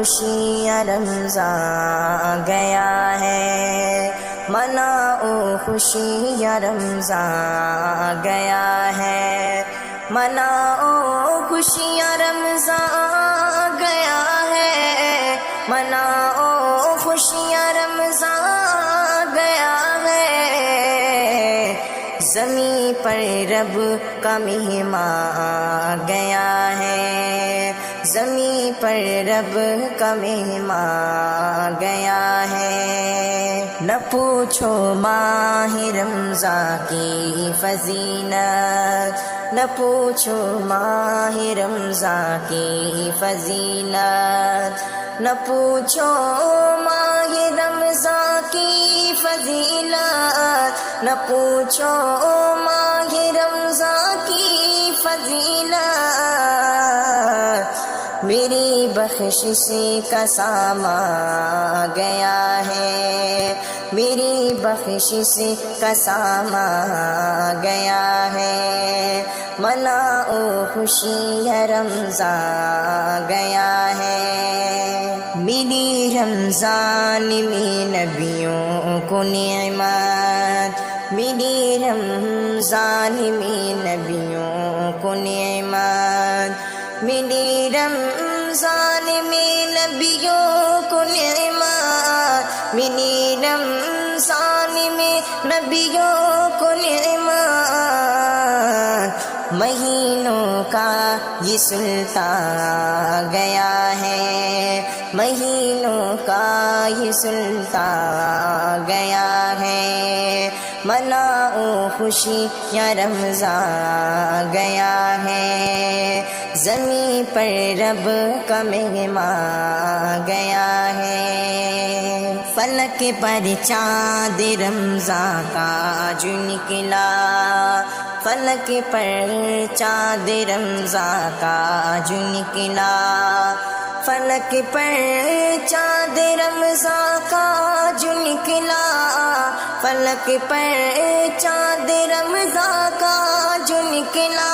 خوشیاں رمضان گیا ہے، مناؤ خوشیاں رمضان گیا ہے، مناؤ خوشیاں رمضان گیا ہے، مناؤ خوشیاں رمضان گیا ہے، زمین پر رب کا مہمان گیا ہے، زمین پر رب کا مہمان گیا ہے، نہ پوچھو ماہ رمضان کی فضیلت، نہ پوچھو ماہ رمضان کی فضیلت، نہ پوچھو ماہ رمضان کی فضیلت، نہ پوچھو ماہ رمضان کی فضیلت، میری بخشش کا سامان گیا ہے، میری بخشش کا سامان گیا ہے، مناؤ خوشیاں رمضان گیا ہے، ملی رمضان میں نبیوں کو نعمت، ملی رمضان میں نبیوں کو نعمت، ملی رمضان میں نبیوں کو نعمت، ملی رمضان میں نبیوں کو نعمت، مہینوں کا یہ سلطان گیا ہے، مہینوں کا یہ سلطان گیا ہے، مناؤ خوشیاں رمضان گیا ہے، زمین پر رب کا مہمان گیا ہے، فلک پر چاند رمضان کا جو نکلا، فلک پر چاند رمضان کا جو نکلا، فلک پر چاند رمضان کا جو نکلا، فلک پر چاند رمضان کا جو نکلا،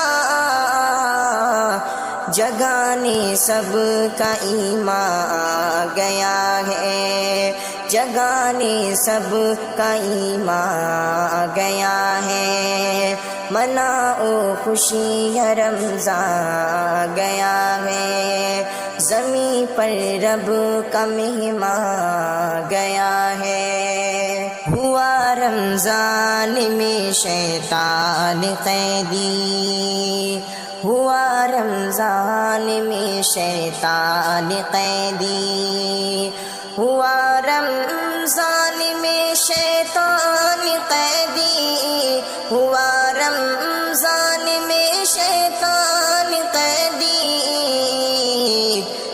جگانے سب کا ایمان گیا ہے، جگانے سب کا ایمان گیا ہے، مناؤ خوشیاں رمضان گیا ہے، زمین پر رب کا مہمان گیا ہے، ہوا رمضان میں شیطان قیدی، ہوا رمضان میں شیطان قیدی، ہوا رمضان میں شیطان قیدی، ہوا رمضان میں شیطان قیدی،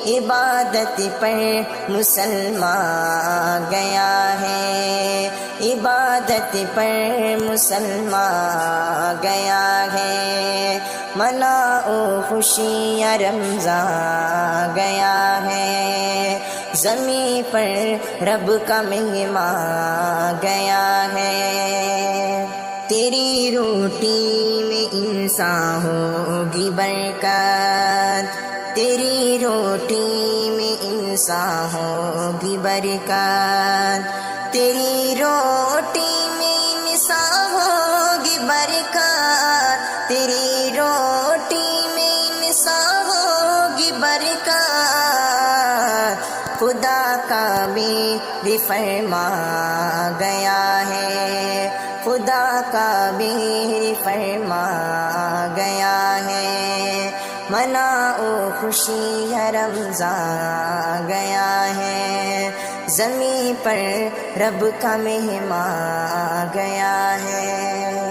عبادت پر مسلمان گیا ہے، عبادت پر مسلمان گیا ہے، مناؤ خوشیاں رمضان گیا ہے، زمین پر رب کا مہمان گیا ہے، تیری روٹی میں انسان ہوگی برکت، تیری روٹی میں انسان ہوگی برکت، تیری روٹی میں انسان ہوگی برکت، تیری روٹی میں انسان ہوگی برکت، خدا کا بھی فرمان گیا ہے، خدا کا بھی فرمان گیا ہے، مناؤ خوشیاں رمضان گیا ہے، زمین پر رب کا مہمان گیا ہے۔